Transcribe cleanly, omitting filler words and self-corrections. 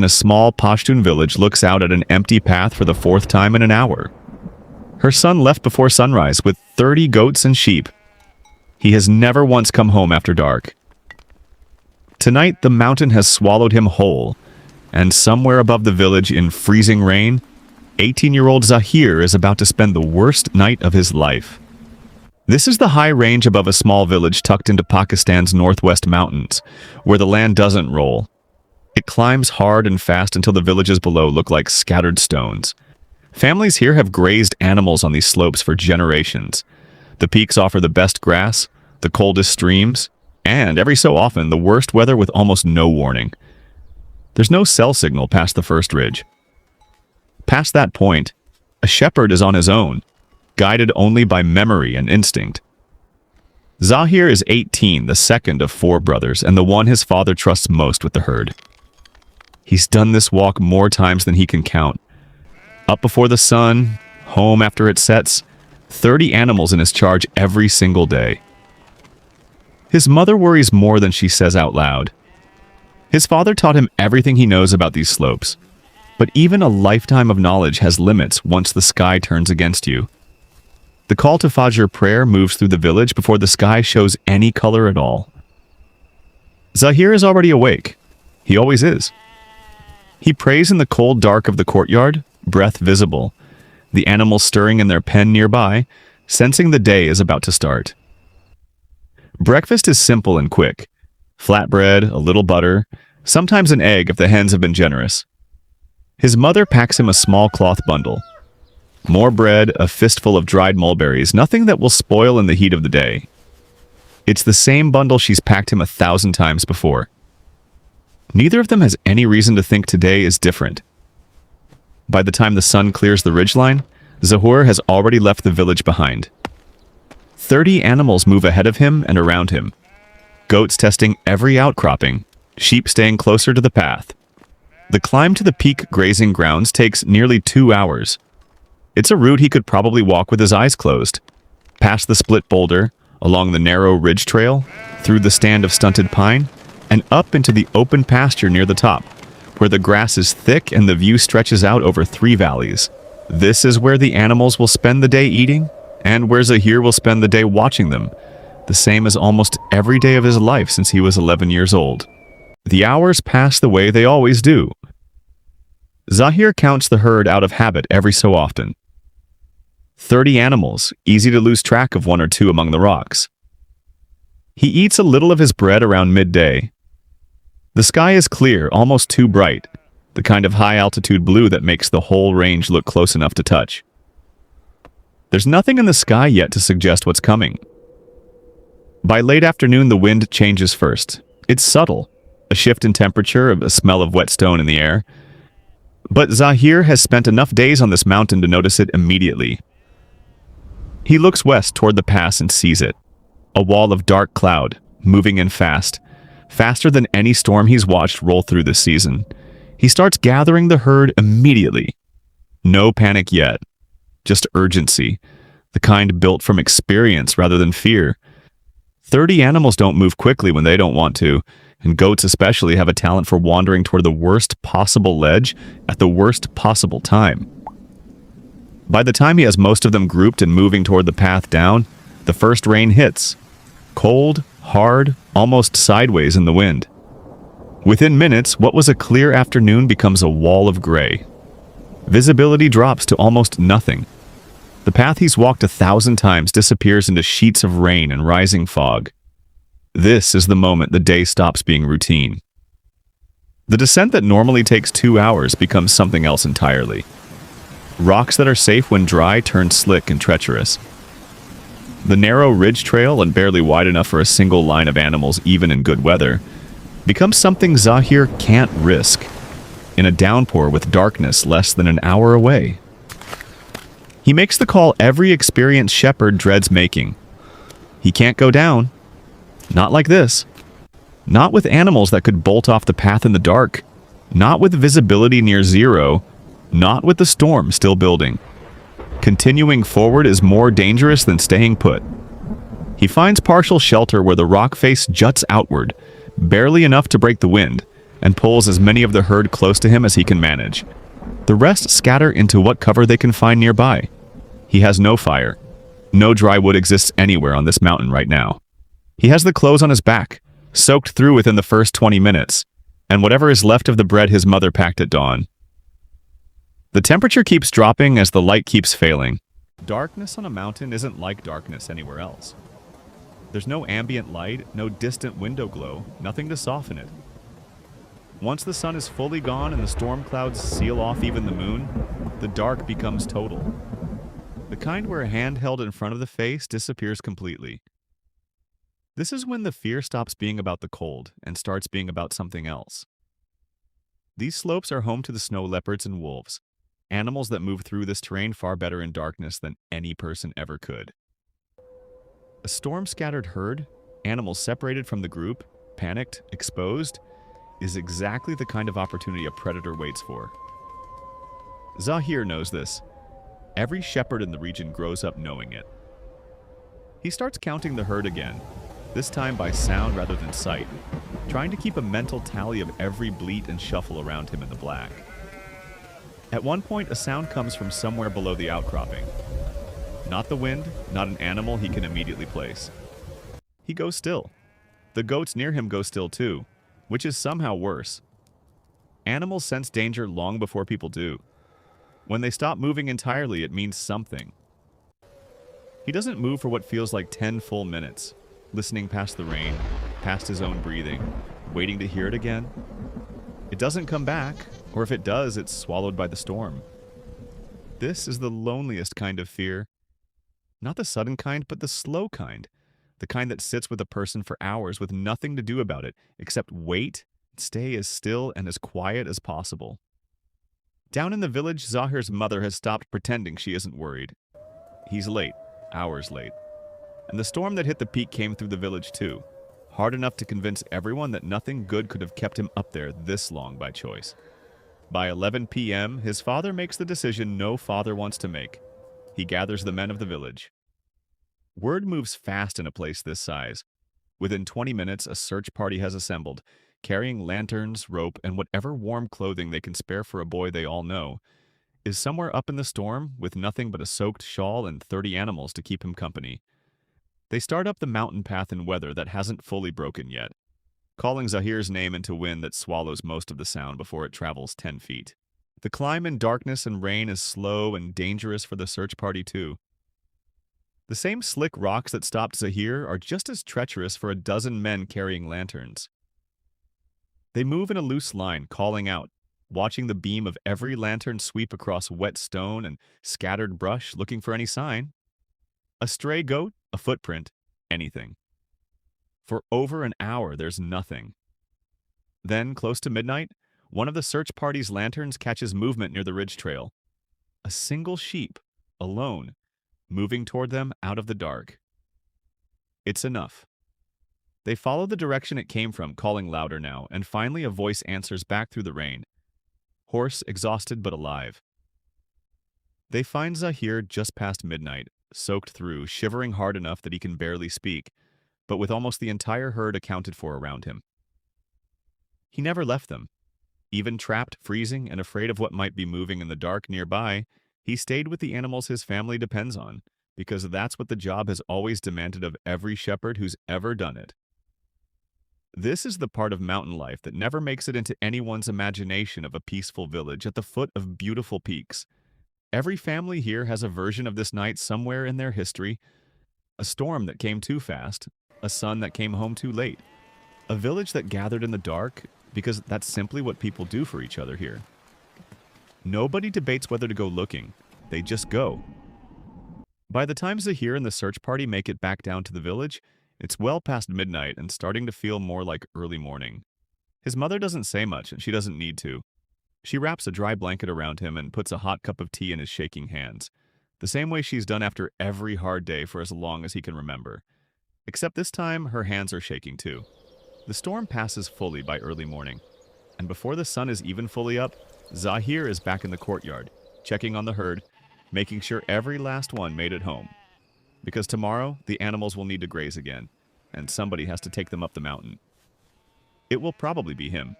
in a small Pashtun village looks out at an empty path for the fourth time in an hour. Her son left before sunrise with 30 goats and sheep. He has never once come home after dark. Tonight, the mountain has swallowed him whole, and somewhere above the village in freezing rain, 18-year-old Zahir is about to spend the worst night of his life. This is the high range above a small village tucked into Pakistan's northwest mountains, where the land doesn't roll. It climbs hard and fast until the villages below look like scattered stones. Families here have grazed animals on these slopes for generations. The peaks offer the best grass, the coldest streams, and every so often the worst weather with almost no warning. There's no cell signal past the first ridge. Past that point, a shepherd is on his own, guided only by memory and instinct. Zahir is 18, the second of 4 brothers, and the one his father trusts most with the herd. He's done this walk more times than he can count. Up before the sun, home after it sets, 30 animals in his charge every single day. His mother worries more than she says out loud. His father taught him everything he knows about these slopes, but even a lifetime of knowledge has limits once the sky turns against you. The call to Fajr prayer moves through the village before the sky shows any color at all. Zahir is already awake. He always is. He prays in the cold dark of the courtyard, breath visible, the animals stirring in their pen nearby, sensing the day is about to start. Breakfast is simple and quick. Flatbread, a little butter, sometimes an egg if the hens have been generous. His mother packs him a small cloth bundle. More bread, a fistful of dried mulberries, nothing that will spoil in the heat of the day. It's the same bundle she's packed him 1,000 times before. Neither of them has any reason to think today is different. By the time the sun clears the ridgeline, Zahir has already left the village behind. 30 animals move ahead of him and around him. Goats testing every outcropping, sheep staying closer to the path. The climb to the peak grazing grounds takes nearly 2 hours. It's a route he could probably walk with his eyes closed. Past the split boulder, along the narrow ridge trail, through the stand of stunted pine, and up into the open pasture near the top, where the grass is thick and the view stretches out over 3 valleys. This is where the animals will spend the day eating, and where Zahir will spend the day watching them, the same as almost every day of his life since he was 11 years old. The hours pass the way they always do. Zahir counts the herd out of habit every so often. 30 animals, easy to lose track of 1 or 2 among the rocks. He eats a little of his bread around midday. The sky is clear, almost too bright, the kind of high-altitude blue that makes the whole range look close enough to touch. There's nothing in the sky yet to suggest what's coming. By late afternoon, the wind changes first. It's subtle, a shift in temperature, a smell of wet stone in the air. But Zahir has spent enough days on this mountain to notice it immediately. He looks west toward the pass and sees it. A wall of dark cloud, moving in fast, faster than any storm he's watched roll through this season. He starts gathering the herd immediately. No panic yet, just urgency, the kind built from experience rather than fear. 30 animals don't move quickly when they don't want to, and goats especially have a talent for wandering toward the worst possible ledge at the worst possible time. By the time he has most of them grouped and moving toward the path down, the first rain hits. Cold, hard, almost sideways in the wind. Within minutes, what was a clear afternoon becomes a wall of gray. Visibility drops to almost nothing. The path he's walked 1,000 times disappears into sheets of rain and rising fog. This is the moment the day stops being routine. The descent that normally takes 2 hours becomes something else entirely. Rocks that are safe when dry turn slick and treacherous. The narrow ridge trail, and barely wide enough for a single line of animals even in good weather, becomes something Zahir can't risk, in a downpour with darkness less than an hour away. He makes the call every experienced shepherd dreads making. He can't go down. Not like this. Not with animals that could bolt off the path in the dark. Not with visibility near zero. Not with the storm still building. Continuing forward is more dangerous than staying put. He finds partial shelter where the rock face juts outward, barely enough to break the wind, and pulls as many of the herd close to him as he can manage. The rest scatter into what cover they can find nearby. He has no fire. No dry wood exists anywhere on this mountain right now. He has the clothes on his back, soaked through within the first 20 minutes, and whatever is left of the bread his mother packed at dawn. The temperature keeps dropping as the light keeps failing. Darkness on a mountain isn't like darkness anywhere else. There's no ambient light, no distant window glow, nothing to soften it. Once the sun is fully gone and the storm clouds seal off even the moon, the dark becomes total. The kind where a hand held in front of the face disappears completely. This is when the fear stops being about the cold and starts being about something else. These slopes are home to the snow leopards and wolves, animals that move through this terrain far better in darkness than any person ever could. A storm-scattered herd, animals separated from the group, panicked, exposed, is exactly the kind of opportunity a predator waits for. Zahir knows this. Every shepherd in the region grows up knowing it. He starts counting the herd again, this time by sound rather than sight, trying to keep a mental tally of every bleat and shuffle around him in the black. At one point, a sound comes from somewhere below the outcropping. Not the wind, not an animal he can immediately place. He goes still. The goats near him go still too, which is somehow worse. Animals sense danger long before people do. When they stop moving entirely, it means something. He doesn't move for what feels like 10 full minutes, listening past the rain, past his own breathing, waiting to hear it again. It doesn't come back, or if it does, it's swallowed by the storm. This is the loneliest kind of fear. Not the sudden kind, but the slow kind. The kind that sits with a person for hours with nothing to do about it, except wait and stay as still and as quiet as possible. Down in the village, Zahir's mother has stopped pretending she isn't worried. He's late, hours late. And the storm that hit the peak came through the village too, hard enough to convince everyone that nothing good could have kept him up there this long by choice. By 11 p.m., his father makes the decision no father wants to make. He gathers the men of the village. Word moves fast in a place this size. Within 20 minutes, a search party has assembled, carrying lanterns, rope, and whatever warm clothing they can spare for a boy they all know, is somewhere up in the storm with nothing but a soaked shawl and 30 animals to keep him company. They start up the mountain path in weather that hasn't fully broken yet, calling Zahir's name into wind that swallows most of the sound before it travels 10 feet. The climb in darkness and rain is slow and dangerous for the search party too. The same slick rocks that stopped Zahir are just as treacherous for a dozen men carrying lanterns. They move in a loose line, calling out, watching the beam of every lantern sweep across wet stone and scattered brush, looking for any sign. A stray goat, a footprint, anything. For over an hour, there's nothing. Then, close to midnight, one of the search party's lanterns catches movement near the ridge trail. A single sheep, alone, moving toward them out of the dark. It's enough. They follow the direction it came from, calling louder now, and finally a voice answers back through the rain. Hoarse, exhausted, but alive. They find Zahir just past midnight, soaked through, shivering hard enough that he can barely speak, but with almost the entire herd accounted for around him. He never left them. Even trapped, freezing, and afraid of what might be moving in the dark nearby, he stayed with the animals his family depends on, because that's what the job has always demanded of every shepherd who's ever done it. This is the part of mountain life that never makes it into anyone's imagination of a peaceful village at the foot of beautiful peaks. Every family here has a version of this night somewhere in their history. A storm that came too fast, a sun that came home too late, a village that gathered in the dark, because that's simply what people do for each other here. Nobody debates whether to go looking, they just go. By the time Zahir and the search party make it back down to the village, it's well past midnight and starting to feel more like early morning. His mother doesn't say much, and she doesn't need to. She wraps a dry blanket around him and puts a hot cup of tea in his shaking hands, the same way she's done after every hard day for as long as he can remember. Except this time, her hands are shaking too. The storm passes fully by early morning, and before the sun is even fully up, Zahir is back in the courtyard, checking on the herd, making sure every last one made it home. Because tomorrow, the animals will need to graze again, and somebody has to take them up the mountain. It will probably be him.